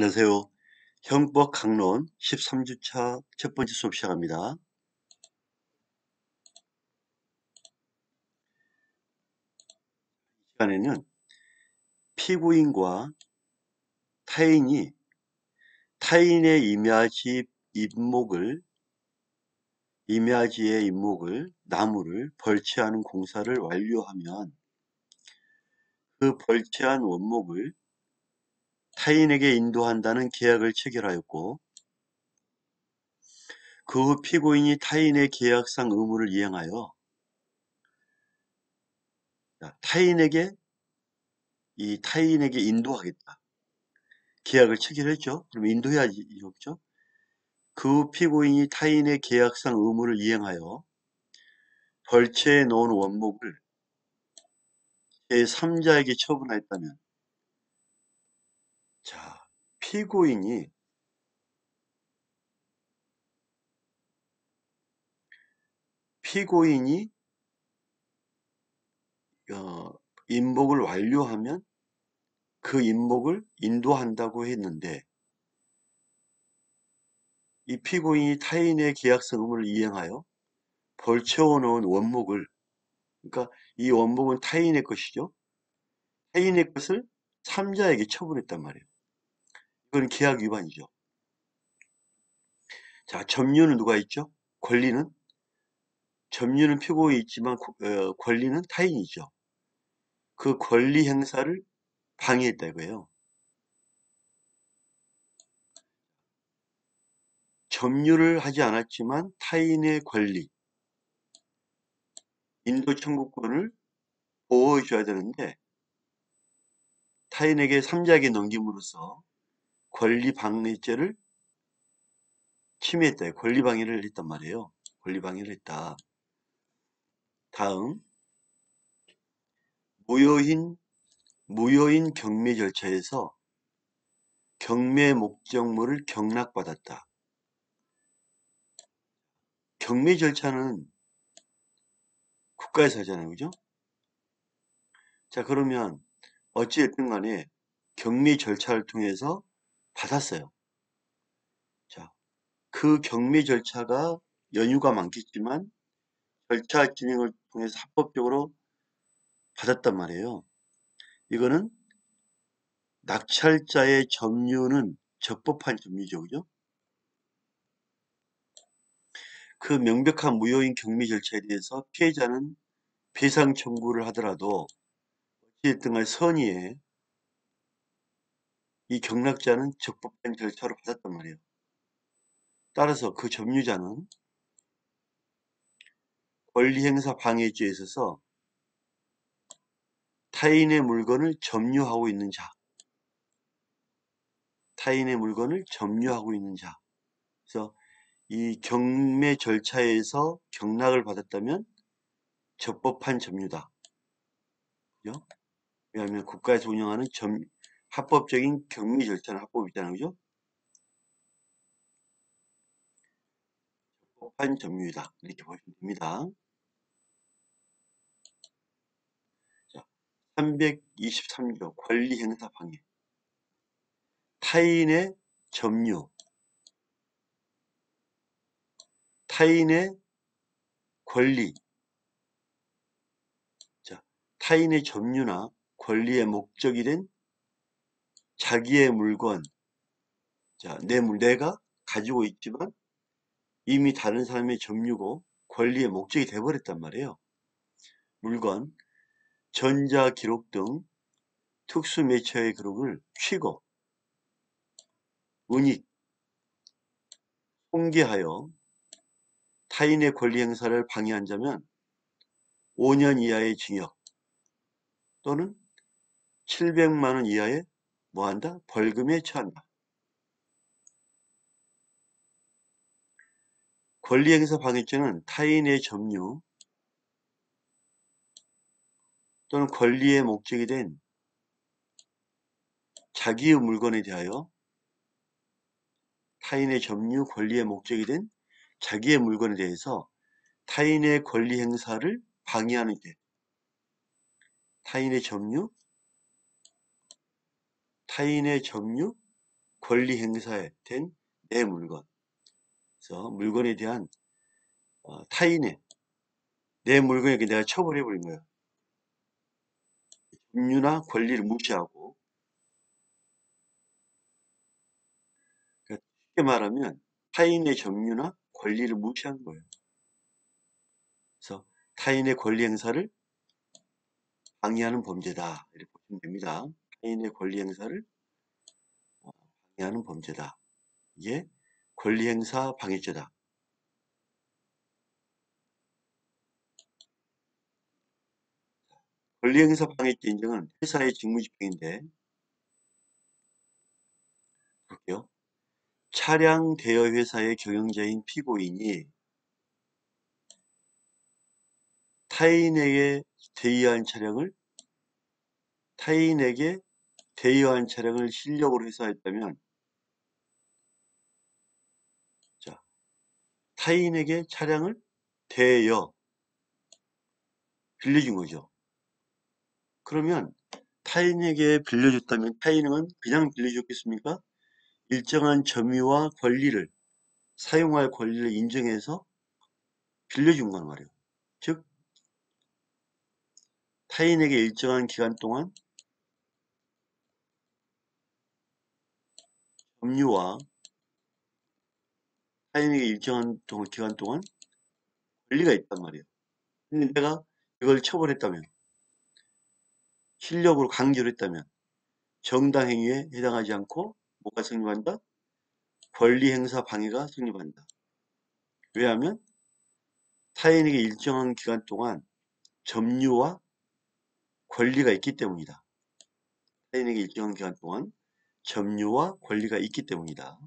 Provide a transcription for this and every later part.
안녕하세요. 형법 강론 13주차 첫 번째 수업 시작합니다. 이 시간에는 피고인과 타인이 타인의 임야지의 임목을 나무를 벌채하는 공사를 완료하면 그 벌채한 원목을 타인에게 인도한다는 계약을 체결하였고, 그 후 피고인이 타인의 계약상 의무를 이행하여 타인에게 인도하겠다. 계약을 체결했죠. 그럼 인도해야지, 이거죠. 그 피고인이 타인의 계약상 의무를 이행하여 벌채에 놓은 원목을 제3자에게 처분하였다면, 자, 피고인이 임목을 완료하면 그 임목을 인도한다고 했는데, 이 피고인이 타인의 계약상 의무를 이행하여 벌채워 놓은 원목을, 그러니까 이 원목은 타인의 것이죠. 타인의 것을 3자에게 처분했단 말이에요. 이건 계약 위반이죠. 자, 점유는 누가 있죠? 점유는 피고에 있지만 권리는 타인이죠. 그 권리 행사를 방해했다 이거예요. 점유를 하지 않았지만 타인의 권리, 인도 청구권을 보호해 줘야 되는데 타인에게 3자에게 넘김으로써 권리 방해죄를 침해했다. 권리 방해를 했단 말이에요. 권리 방해를 했다. 다음, 무효인 경매 절차에서 경매 목적물을 경락받았다. 경매 절차는 국가에서 하잖아요. 그죠? 자, 그러면 어찌됐든 간에 경매 절차를 통해서 받았어요. 자, 그 경매 절차가 연유가 많겠지만 절차 진행을 통해서 합법적으로 받았단 말이에요. 이거는 낙찰자의 점유는 적법한 점유죠. 그죠? 그 명백한 무효인 경매 절차에 대해서 피해자는 배상 청구를 하더라도 어찌됐든 간에 선의에 이 경락자는 적법한 절차로 받았단 말이에요. 따라서 그 점유자는 권리행사 방해죄에 있어서 타인의 물건을 점유하고 있는 자, 그래서 이 경매 절차에서 경락을 받았다면 적법한 점유다. 그죠? 왜냐하면 국가에서 운영하는 합법적인 경매 절차는 합법이잖아요. 그죠? 적법한 점유이다. 이렇게 보시면 됩니다. 자, 323조 권리행사 방해. 타인의 점유, 타인의 권리, 자, 타인의 점유나 권리의 목적이 된 자기의 물건, 자, 내가 가지고 있지만 이미 다른 사람의 점유고 권리의 목적이 돼버렸단 말이에요. 물건, 전자기록 등 특수매체의 기록을 취거, 은닉, 공개하여 타인의 권리 행사를 방해한 자면 5년 이하의 징역 또는 700만 원 이하의 뭐한다? 벌금에 처한다. 권리행사 방해죄는 타인의 점유 또는 권리의 목적이 된 자기의 물건에 대하여 타인의 점유 권리의 목적이 된 자기의 물건에 대해서 타인의 권리 행사를 방해하는 죄. 타인의 점유 권리 행사에 된 내 물건. 그래서 물건에 대한 타인의 내 물건에 내가 처벌해버린 거예요. 점유나 권리를 무시하고. 그러니까 쉽게 말하면 타인의 점유나 권리를 무시한 거예요. 그래서 타인의 권리 행사를 방해하는 범죄다. 이렇게 보시면 됩니다. 타인의 권리 행사를 방해하는 범죄다. 이게 권리 행사 방해죄다. 권리 행사 방해죄 인정은 회사의 직무집행인데 볼게요. 차량 대여 회사의 경영자인 피고인이 타인에게 대여한 차량을 실력으로 회사했다면, 자, 타인에게 차량을 대여 빌려준 거죠. 그러면 타인에게 빌려줬다면 타인은 그냥 빌려줬겠습니까? 일정한 점유와 권리를 사용할 권리를 인정해서 빌려준 건 말이에요. 즉 타인에게 일정한 기간 동안 점유와 타인에게 일정한 기간 동안 권리가 있단 말이에요. 근데 내가 이걸 처벌했다면, 실력으로 강제로 했다면 정당행위에 해당하지 않고 뭐가 성립한다? 권리행사 방해가 성립한다. 왜냐하면 타인에게 일정한 기간 동안 점유와 권리가 있기 때문이다. 타인에게 일정한 기간 동안 점유와 권리가 있기 때문이다.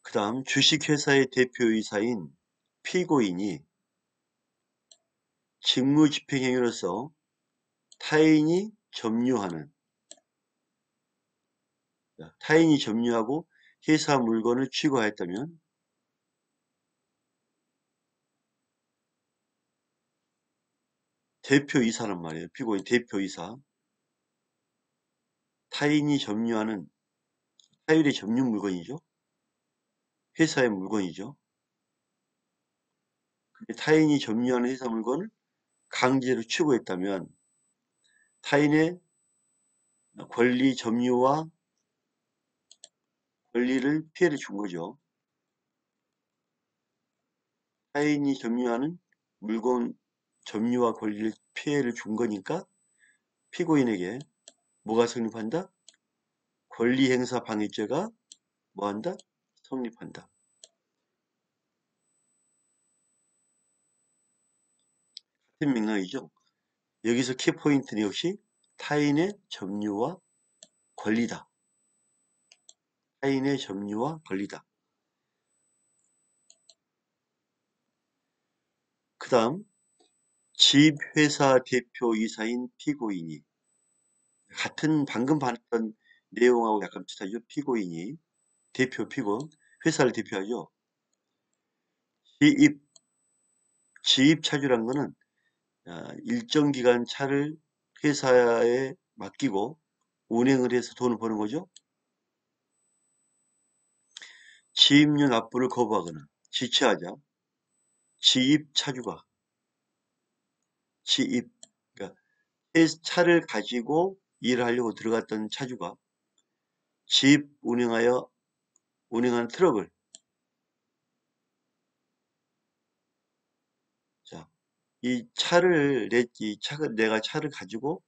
그 다음 주식회사의 대표이사인 피고인이 직무집행행위로서 타인이 점유하고 회사 물건을 취급하였다면 대표이사란 말이에요. 피고인 대표이사. 타인이 점유하는 타인의 점유 물건이죠. 회사의 물건이죠. 근데 타인이 점유하는 회사 물건을 강제로 취급했다면 타인의 권리 점유와 권리를 피해를 준 거죠. 타인이 점유하는 물건 점유와 권리를 피해를 준 거니까 피고인에게 뭐가 성립한다? 권리행사 방해죄가 뭐한다? 성립한다. 같은 맥락이죠. 여기서 키포인트는 역시 타인의 점유와 권리다. 타인의 점유와 권리다. 그 다음 지입회사 대표이사인 피고인이 같은 방금 봤던 내용하고 약간 비슷하죠. 피고인이 피고 회사를 대표하죠. 지입 차주란 거는 일정 기간 차를 회사에 맡기고 운행을 해서 돈을 버는 거죠. 지입료 납부를 거부하거나 지체하자. 지입 차주가 그러니까 차를 가지고 일을 하려고 들어갔던 차주가 지입 운행하는 트럭을 자, 내가 차를 가지고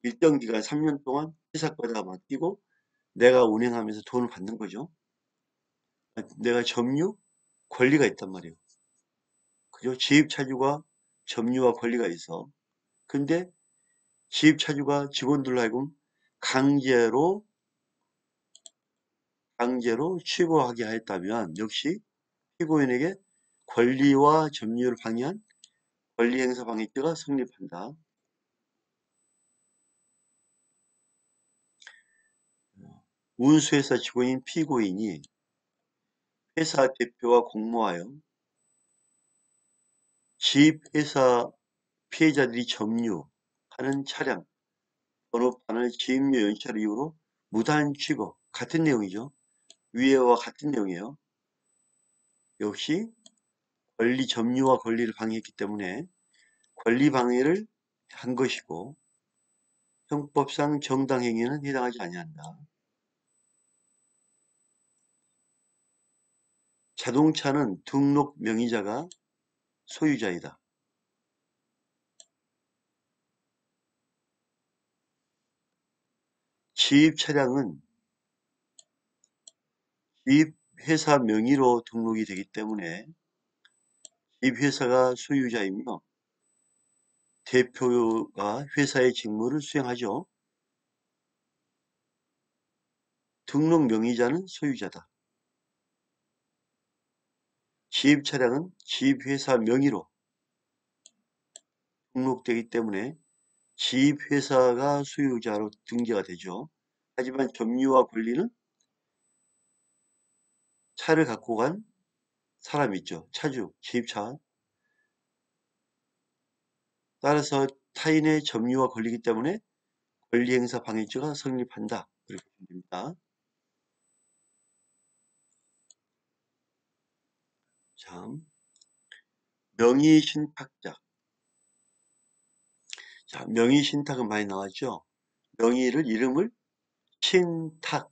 일정 기간 3년 동안 회사 거다 맡기고 내가 운행하면서 돈을 받는 거죠. 내가 점유 권리가 있단 말이에요. 그죠? 지입차주가 점유와 권리가 있어. 근데 지입차주가 직원들로 하여금 강제로 취고하게 했다면 역시 피고인에게 권리와 점유를 방해한 권리행사 방해죄가 성립한다. 운수회사 직원인 피고인이 회사 대표와 공모하여 지입회사 피해자들이 점유하는 차량 번호판을 지임료 연체를 이유로 무단 취급. 같은 내용이죠. 위에와 같은 내용이에요. 역시 권리 점유와 권리를 방해했기 때문에 권리 방해를 한 것이고 형법상 정당행위는 해당하지 아니한다. 자동차는 등록 명의자가 소유자이다. 지입 차량은 지입 회사 명의로 등록이 되기 때문에 지입 회사가 소유자이며 대표가 회사의 직무를 수행하죠. 등록 명의자는 소유자다. 지입 차량은 지입 회사 명의로 등록되기 때문에 지입 회사가 소유자로 등재가 되죠. 하지만 점유와 권리는 차를 갖고 간 사람이 있죠. 차주, 지입차. 따라서 타인의 점유와 권리이기 때문에 권리행사 방해죄가 성립한다. 그렇게 보면 됩니다. 자, 명의신탁자. 자, 명의신탁은 많이 나왔죠. 명의를, 이름을 신탁,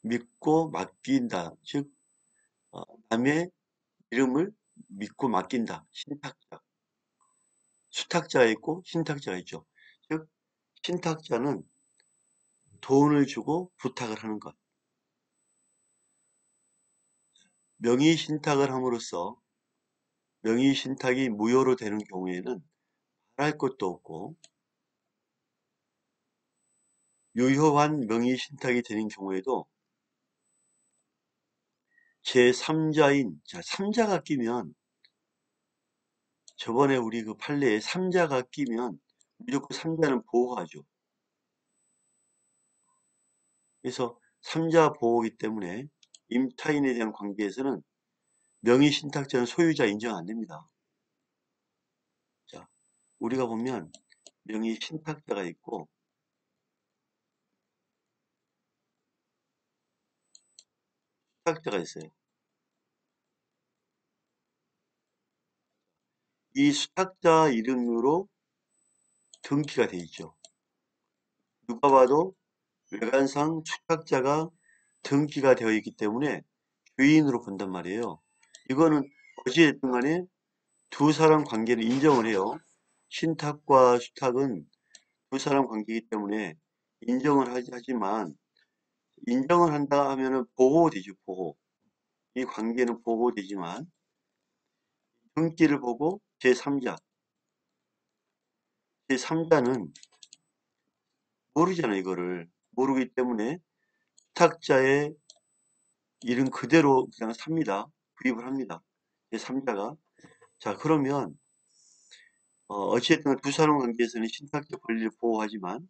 믿고 맡긴다. 즉, 남의 이름을 믿고 맡긴다. 신탁자. 수탁자가 있고 신탁자가 있죠. 즉, 신탁자는 돈을 주고 부탁을 하는 것. 명의신탁을 함으로써 명의신탁이 무효로 되는 경우에는 말할 것도 없고 유효한 명의신탁이 되는 경우에도 제3자인, 자, 3자가 끼면 저번에 우리 그 판례에 3자가 끼면 무조건 3자는 보호하죠. 그래서 3자 보호이기 때문에 임타인에 대한 관계에서는 명의신탁자는 소유자 인정 안 됩니다. 자, 우리가 보면 명의신탁자가 있고 수탁자가 있어요. 이 수탁자 이름으로 등기가 돼 있죠. 누가 봐도 외관상 수탁자가 등기가 되어 있기 때문에 주인으로 본단 말이에요. 이거는 어찌됐든 간에 두 사람 관계를 인정을 해요. 신탁과 수탁은 두 사람 관계이기 때문에 인정을 하지만 인정을 한다 하면은 보호되죠, 보호. 이 관계는 보호되지만 등기를 보고 제3자, 제3자는 모르잖아요, 이거를. 모르기 때문에 수탁자의 이름 그대로 그냥 삽니다. 구입을 합니다. 제3자가. 자, 그러면 어찌됐든 두 사람 관계에서는 신탁자 권리를 보호하지만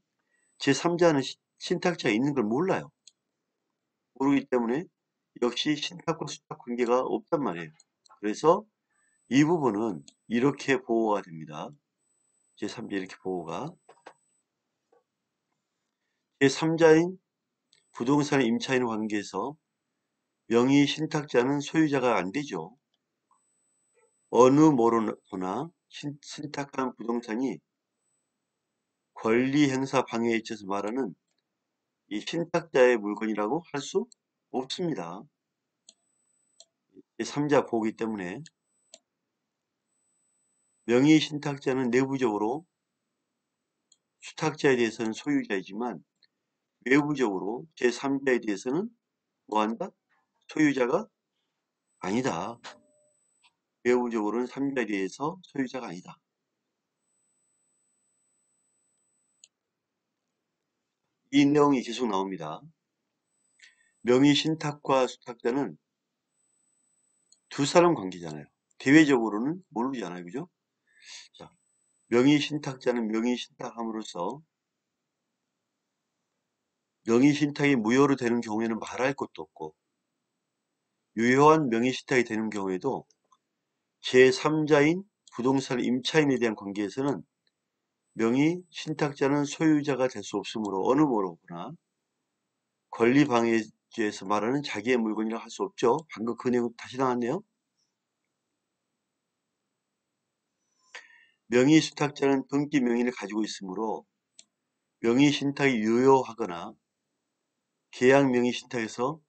제3자는 신탁자가 있는 걸 몰라요. 모르기 때문에 역시 신탁과 수탁 관계가 없단 말이에요. 그래서 이 부분은 이렇게 보호가 됩니다. 제3자 이렇게 보호가. 제3자인 부동산 임차인 관계에서 명의 신탁자는 소유자가 안 되죠. 어느 뭐로나 신탁한 부동산이 권리 행사 방해에 있어서 말하는 이 신탁자의 물건이라고 할 수 없습니다. 제3자 보호이기 때문에 명의 신탁자는 내부적으로 수탁자에 대해서는 소유자이지만 외부적으로 제3자에 대해서는 뭐한다? 소유자가 아니다. 외부적으로는 3자에 대해서 소유자가 아니다. 이 내용이 계속 나옵니다. 명의 신탁과 수탁자는 두 사람 관계잖아요. 대외적으로는 모르잖아요. 그죠? 자, 명의 신탁자는 명의 신탁함으로써 명의 신탁이 무효로 되는 경우에는 말할 것도 없고 유효한 명의 신탁이 되는 경우에도 제3자인 부동산 임차인에 대한 관계에서는 명의 신탁자는 소유자가 될 수 없으므로 어느 뭐로구나. 권리방해죄에서 말하는 자기의 물건이라 할 수 없죠. 방금 그 내용 다시 나왔네요. 명의 수탁자는 등기 명의를 가지고 있으므로 명의 신탁이 유효하거나 계약 명의 신탁에서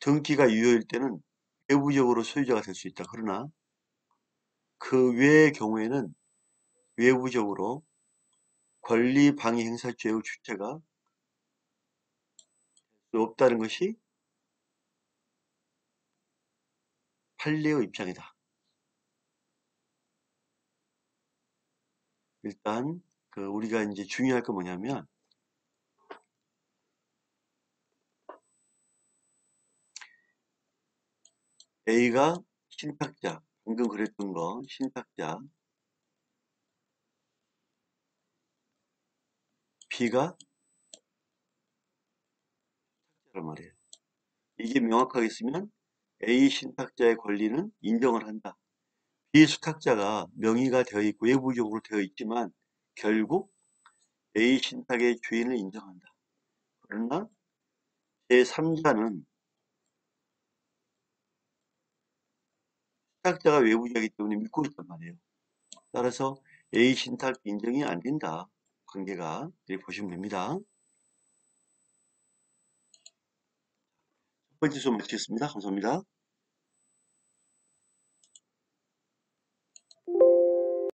등기가 유효일 때는 외부적으로 소유자가 될 수 있다. 그러나 그 외의 경우에는 외부적으로 권리방해 행사죄의 주체가 없다는 것이 판례의 입장이다. 일단 우리가 이제 중요할 건 뭐냐면 A가 신탁자, 방금 그랬던 거 신탁자, B가 란 말이에요. 이게 명확하게 있으면 A 신탁자의 권리는 인정을 한다. B 수탁자가 명의가 되어 있고 외부적으로 되어 있지만 결국 A 신탁의 주인을 인정한다. 그러나 제3자는 수탁자가 외부자이기 때문에 믿고 있단 말이에요. 따라서 A 신탁 인정이 안 된다. 관계가 이렇게 보시면 됩니다. 첫 번째 수업 마치겠습니다. 감사합니다.